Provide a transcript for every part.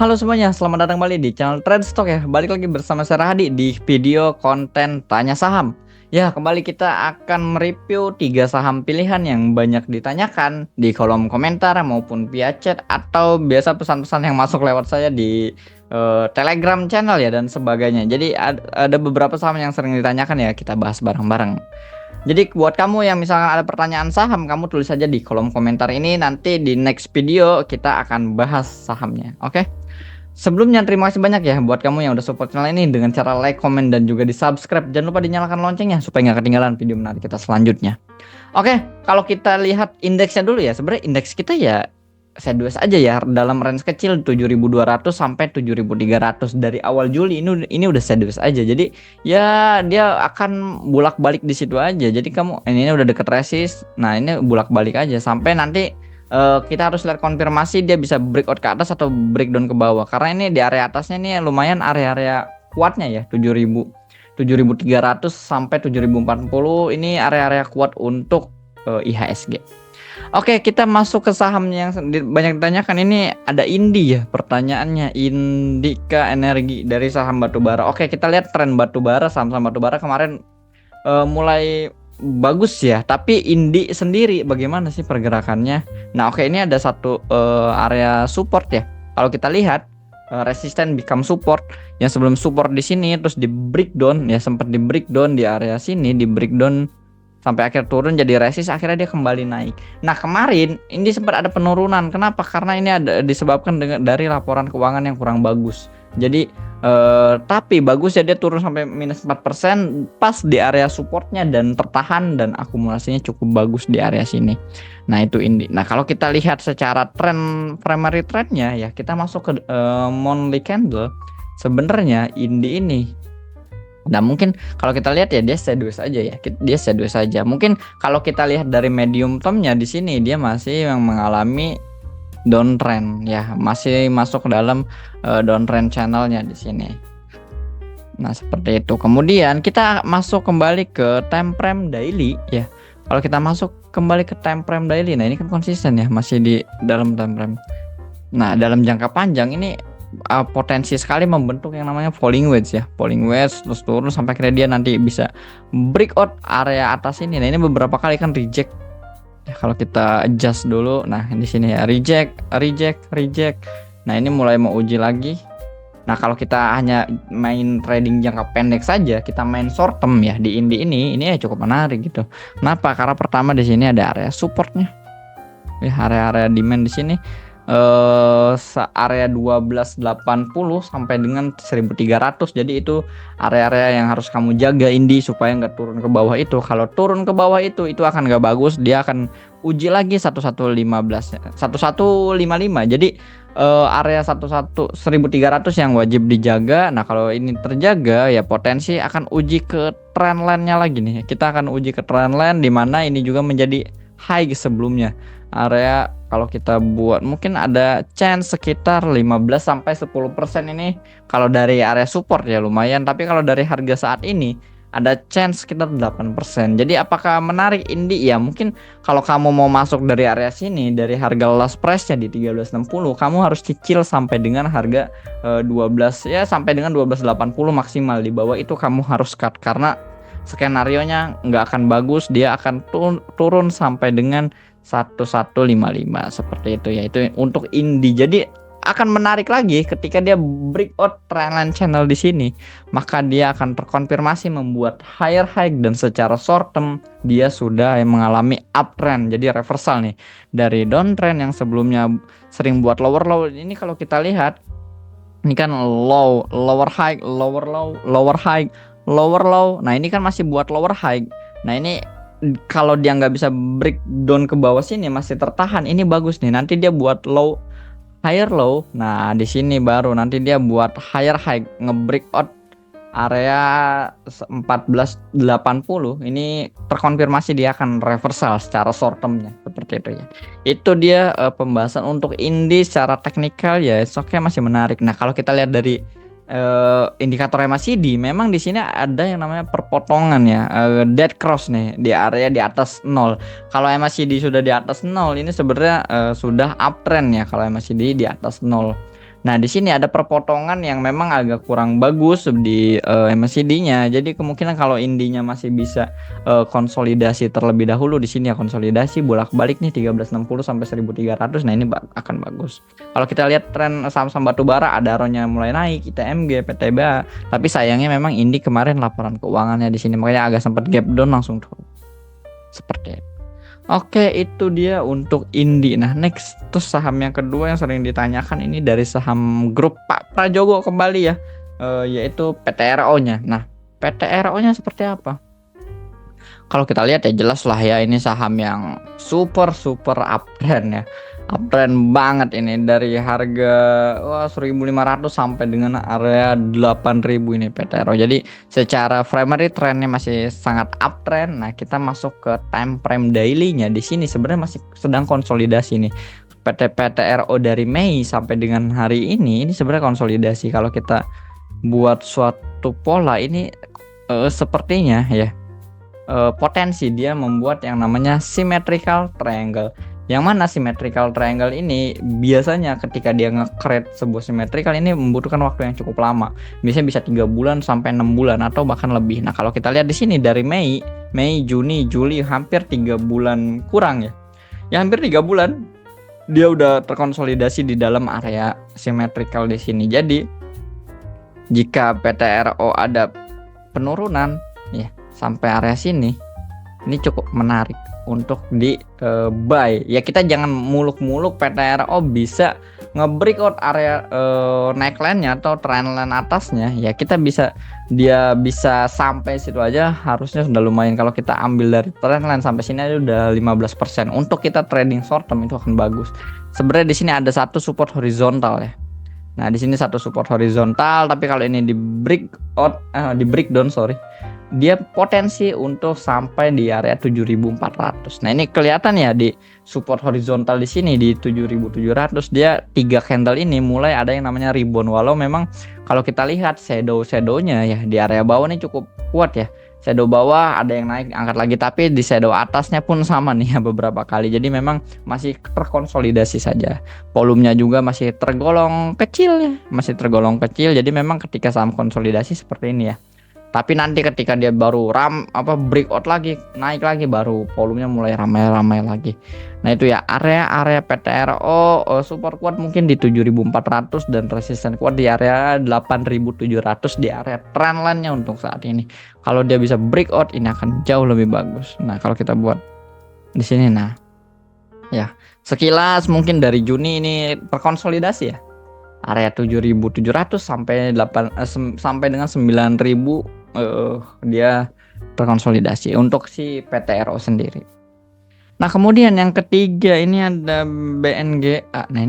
Halo semuanya, selamat datang kembali di channel Trade Stock ya. Balik lagi bersama saya Rahadi di video konten Tanya Saham. Ya, kembali kita akan mereview 3 saham pilihan yang banyak ditanyakan di kolom komentar maupun via chat atau biasa pesan-pesan yang masuk lewat saya di Telegram channel ya dan sebagainya. Jadi ada beberapa saham yang sering ditanyakan ya, kita bahas bareng-bareng. Jadi buat kamu yang misalkan ada pertanyaan saham, kamu tulis saja di kolom komentar ini, nanti di next video kita akan bahas sahamnya. Oke? Sebelumnya terima kasih banyak ya buat kamu yang udah support channel ini dengan cara like, komen, dan juga di subscribe. Jangan lupa dinyalakan loncengnya supaya nggak ketinggalan video menarik kita selanjutnya. Oke, kalau kita lihat indeksnya dulu ya. Sebenarnya indeks kita ya sideways aja ya, dalam range kecil 7.200 sampai 7.300 dari awal Juli ini udah sideways aja. Jadi ya dia akan bolak-balik di situ aja. Jadi kamu ini udah deket resist. Nah, ini bolak-balik aja sampai nanti kita harus lihat konfirmasi dia bisa breakout ke atas atau breakdown ke bawah, karena ini di area atasnya nih lumayan area-area kuatnya ya, 7.300 sampai 7.040 ini area-area kuat untuk IHSG. Oke, kita masuk ke saham yang banyak ditanyakan. Ini ada Indi ya, pertanyaannya Indika Energi dari saham batubara. Oke, kita lihat tren batubara, saham-saham batubara kemarin mulai bagus ya, tapi Indi sendiri bagaimana sih pergerakannya? Nah, oke, ini ada satu area support ya. Kalau kita lihat resisten become support, yang sebelum support di sini terus di breakdown ya, sempat di breakdown di area sini, di breakdown sampai akhir turun jadi resist, akhirnya dia kembali naik. Nah, kemarin ini sempat ada penurunan. Kenapa? Karena ini ada disebabkan dari laporan keuangan yang kurang bagus. Jadi tapi bagus ya, dia turun sampai minus 4% pas di area supportnya dan tertahan dan akumulasinya cukup bagus di area sini. Nah, itu Indi. Nah, kalau kita lihat secara tren primary trendnya ya, kita masuk ke monthly candle. Sebenarnya Indi ini, nah mungkin kalau kita lihat ya dia sideways aja ya, dia sideways aja. Mungkin kalau kita lihat dari medium termnya di sini dia masih yang mengalami downtrend ya, masih masuk ke dalam downtrend channelnya di sini. Nah, seperti itu. Kemudian kita masuk kembali ke time frame daily ya. Kalau kita masuk kembali ke time frame daily, nah ini kan konsisten ya, masih di dalam time frame. Nah, dalam jangka panjang ini potensi sekali membentuk yang namanya falling wedge ya, falling wedge terus turun sampai akhirnya dia nanti bisa breakout area atas ini. Nah, ini beberapa kali kan reject ya, kalau kita adjust dulu. Nah, di sini ya reject. Nah, ini mulai mau uji lagi. Nah, kalau kita hanya main trading jangka pendek saja, kita main short term ya di Indi ini ya cukup menarik gitu. Kenapa? Karena pertama di sini ada area supportnya ya, area demand di sini area 1280 sampai dengan 1300. Jadi itu area-area yang harus kamu jaga Indi supaya nggak turun ke bawah itu. Kalau turun ke bawah itu akan nggak bagus, dia akan uji lagi 1155. Jadi area 1300 yang wajib dijaga. Nah, kalau ini terjaga ya potensi akan uji ke trendline-nya lagi nih. Kita akan uji ke trendline di mana ini juga menjadi high sebelumnya. Area kalau kita buat mungkin ada chance sekitar 15-10% ini kalau dari area support ya lumayan, tapi kalau dari harga saat ini ada chance sekitar 8%. Jadi apakah menarik Indi? Ya mungkin kalau kamu mau masuk dari area sini, dari harga last price-nya di 1360, kamu harus cicil sampai dengan harga 12 ya, sampai dengan 1280 maksimal. Di bawah itu kamu harus cut karena skenarionya nggak akan bagus, dia akan turun sampai dengan 1155 seperti itu ya. Itu untuk Indi. Jadi akan menarik lagi ketika dia breakout trendline channel di sini, maka dia akan terkonfirmasi membuat higher high dan secara short term dia sudah mengalami uptrend. Jadi reversal nih dari downtrend yang sebelumnya sering buat lower low. Ini kalau kita lihat ini kan low, lower high, lower low, lower high, lower low. Nah, ini kan masih buat lower high. Nah, ini kalau dia nggak bisa breakdown ke bawah sini masih tertahan, ini bagus nih. Nanti dia buat low, higher low. Nah, di sini baru nanti dia buat higher high, nge-breakout area 1480. Ini terkonfirmasi dia akan reversal secara short termnya seperti itu ya. Itu dia pembahasan untuk Indi secara teknikal ya. Oke, masih menarik. Nah, kalau kita lihat dari indikator MACD, memang di sini ada yang namanya perpotongan ya, dead cross nih di area di atas 0. Kalau MACD sudah di atas 0 ini sebenarnya sudah uptrend ya kalau MACD di atas 0. Nah, di sini ada perpotongan yang memang agak kurang bagus di MACD-nya. Jadi kemungkinan kalau indinya masih bisa konsolidasi terlebih dahulu di sini ya, konsolidasi bolak-balik nih 1360 sampai 1300. Nah, ini akan bagus. Kalau kita lihat tren saham-saham batubara, Adaronya mulai naik, ITMG, PTBA. Tapi sayangnya memang indi kemarin laporan keuangannya di sini makanya agak sempat gap down langsung turun. Seperti itu. Oke, itu dia untuk Indi. Nah, next tuh saham yang kedua yang sering ditanyakan ini dari saham grup Pak Prajogo kembali ya, yaitu PTRO-nya. Nah, PTRO-nya seperti apa? Kalau kita lihat ya jelas lah ya, ini saham yang super uptrend ya. Uptrend banget ini dari harga 1.500 sampai dengan area 8.000 ini PTRO. Jadi secara primary trendnya masih sangat uptrend. Nah, kita masuk ke time frame daily-nya. Di sini sebenarnya masih sedang konsolidasi nih. PTRO dari Mei sampai dengan hari ini sebenarnya konsolidasi. Kalau kita buat suatu pola ini sepertinya ya potensi dia membuat yang namanya symmetrical triangle. Yang mana symmetrical triangle ini biasanya ketika dia nge-create sebuah symmetrical ini membutuhkan waktu yang cukup lama. Biasanya bisa 3 bulan sampai 6 bulan atau bahkan lebih. Nah, kalau kita lihat di sini dari Mei, Juni, Juli hampir 3 bulan kurang ya. Ya hampir 3 bulan dia udah terkonsolidasi di dalam area symmetrical di sini. Jadi jika PTRO ada penurunan ya sampai area sini, ini cukup menarik untuk di buy. Ya kita jangan muluk-muluk PTRO bisa nge-breakout area neckline-nya atau trendline atasnya. Ya kita dia bisa sampai situ aja harusnya sudah lumayan. Kalau kita ambil dari trendline sampai sini aja udah 15%. Untuk kita trading short term itu akan bagus. Sebenarnya di sini ada satu support horizontal ya. Nah, di sini satu support horizontal, tapi kalau ini di breakdown dia potensi untuk sampai di area 7.400. Nah, ini kelihatan ya di support horizontal di sini di 7.700 dia 3 candle ini mulai ada yang namanya rebound. Walau memang kalau kita lihat shadownya ya di area bawah ini cukup kuat ya. Shadow bawah ada yang naik angkat lagi, tapi di shadow atasnya pun sama nih ya beberapa kali. Jadi memang masih terkonsolidasi saja. Volumenya juga masih tergolong kecil ya, Jadi memang ketika saham konsolidasi seperti ini ya. Tapi nanti ketika dia baru breakout lagi, naik lagi, baru volumenya mulai ramai-ramai lagi. Nah itu ya area PTRO super kuat mungkin di 7.400 dan resisten kuat di area 8.700 di area trendline-nya untuk saat ini. Kalau dia bisa breakout ini akan jauh lebih bagus. Nah kalau kita buat di sini, nah ya sekilas mungkin dari Juni ini terkonsolidasi ya. Area 7.700 sampai dengan 9.000 dia terkonsolidasi untuk si PTRO sendiri. Nah kemudian yang ketiga ini ada BNGA. Nah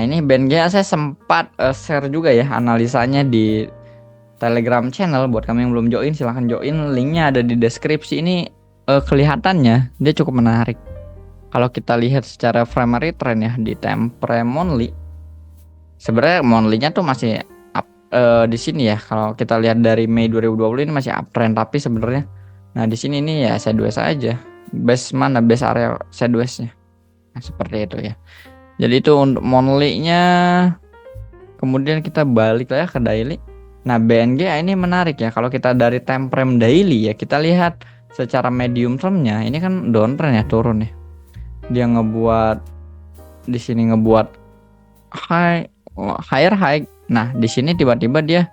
ini BNGA saya sempat share juga ya analisanya di Telegram channel. Buat kami yang belum join silahkan join, linknya ada di deskripsi. Ini kelihatannya dia cukup menarik. Kalau kita lihat secara primary trend ya di time frame monthly, sebenarnya monthly-nya tuh masih di sini ya. Kalau kita lihat dari Mei 2020 ini masih uptrend, tapi sebenarnya nah di sini ini ya sideways aja. Base area sideways-nya. Nah, seperti itu ya. Jadi itu untuk monthly-nya. Kemudian kita balik lah ya ke daily. Nah, BNGA ini menarik ya. Kalau kita dari time frame daily ya, kita lihat secara medium term-nya ini kan downtrend ya, turun ya. Dia ngebuat di sini higher high. Nah, di sini tiba-tiba dia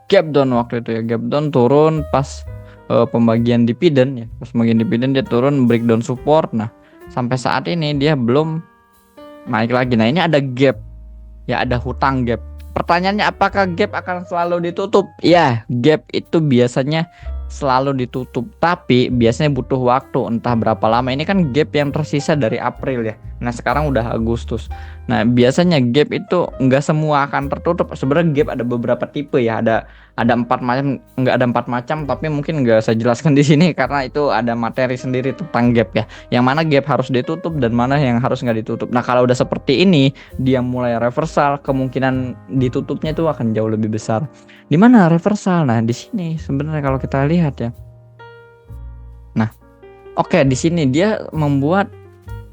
gap down waktu itu ya, turun pas pembagian dividen ya. Pas pembagian dividen dia turun, breakdown support. Nah, sampai saat ini dia belum naik lagi. Nah, ini ada gap. Ya, ada hutang gap. Pertanyaannya apakah gap akan selalu ditutup? Ya, gap itu biasanya selalu ditutup, tapi biasanya butuh waktu entah berapa lama. Ini kan gap yang tersisa dari April ya. Nah sekarang udah Agustus. Nah biasanya gap itu enggak semua akan tertutup. Sebenarnya gap ada beberapa tipe ya. Ada 4 macam, enggak ada 4 macam, tapi mungkin enggak saya jelaskan di sini karena itu ada materi sendiri tentang gap ya. Yang mana gap harus ditutup dan mana yang harus enggak ditutup. Nah kalau udah seperti ini dia mulai reversal, kemungkinan ditutupnya itu akan jauh lebih besar. Di mana reversal? Nah di sini sebenarnya kalau kita lihat ya. Nah, oke, di sini dia membuat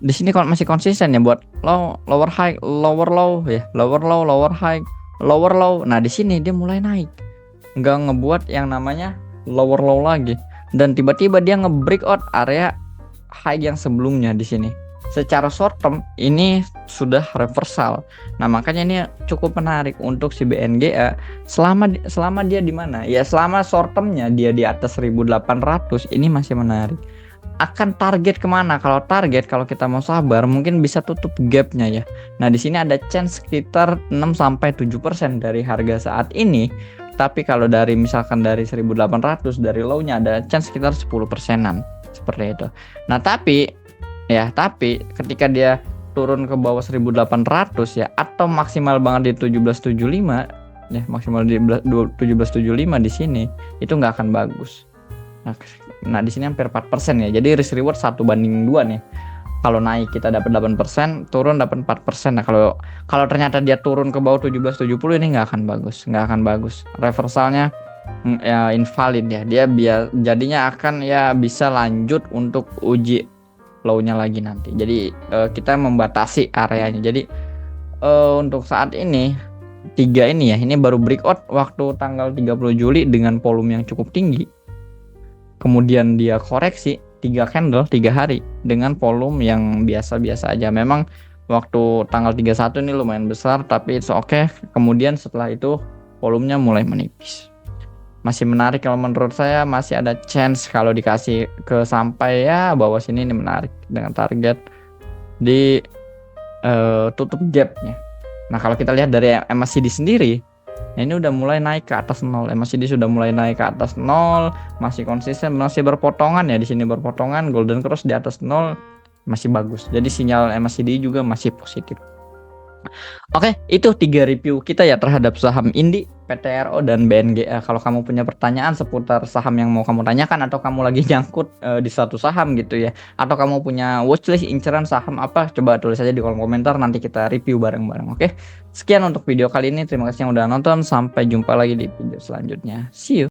di sini kalau masih konsisten ya buat low, lower high, lower low ya, lower low, lower high, lower low. Nah, di sini dia mulai naik. Nggak ngebuat yang namanya lower low lagi. Dan tiba-tiba dia nge-breakout area high yang sebelumnya di sini. Secara short term ini sudah reversal. Nah, makanya ini cukup menarik untuk si BNGA selama dia di mana? Ya, selama short termnya dia di atas 1800 ini masih menarik. Akan target kemana? Kalau target, kalau kita mau sabar mungkin bisa tutup gapnya ya. Nah, di sini ada chance sekitar 6-7% dari harga saat ini. Tapi kalau dari misalkan dari 1800 dari low-nya ada chance sekitar 10%-an seperti itu. Nah, tapi ketika dia turun ke bawah 1800 ya, atau maksimal banget di 1775 ya, maksimal di 1775 di sini itu nggak akan bagus. Nah, di sini hampir 4% ya. Jadi risk reward 1/2 nih. Kalau naik kita dapat 8%, turun dapat 4%. Nah, kalau ternyata dia turun ke bawah 1770 ini nggak akan bagus. Reversalnya ya invalid ya. Dia jadinya akan ya bisa lanjut untuk uji low-nya lagi nanti. Jadi kita membatasi areanya. Jadi untuk saat ini 3 ini ya, ini baru breakout waktu tanggal 30 Juli dengan volume yang cukup tinggi. Kemudian dia koreksi 3 candle 3 hari dengan volume yang biasa-biasa aja. Memang waktu tanggal 31 ini lumayan besar, tapi it's okay. Kemudian setelah itu volumenya mulai menipis. Masih menarik kalau menurut saya, masih ada chance kalau dikasih ke sampai ya bawah sini, ini menarik dengan target di tutup gapnya. Nah, kalau kita lihat dari MACD sendiri, nah ini udah mulai naik ke atas 0. MACD sudah mulai naik ke atas 0, masih konsisten, masih berpotongan ya, di sini berpotongan, golden cross di atas 0 masih bagus. Jadi sinyal MACD juga masih positif. Oke, itu 3 review kita ya terhadap saham Indi, PTRO dan BNGA. Kalau kamu punya pertanyaan seputar saham yang mau kamu tanyakan, atau kamu lagi nyangkut di satu saham gitu ya, atau kamu punya watchlist inceran saham apa, coba tulis aja di kolom komentar, nanti kita review bareng-bareng. Oke, sekian untuk video kali ini. Terima kasih yang udah nonton. Sampai jumpa lagi di video selanjutnya. See you.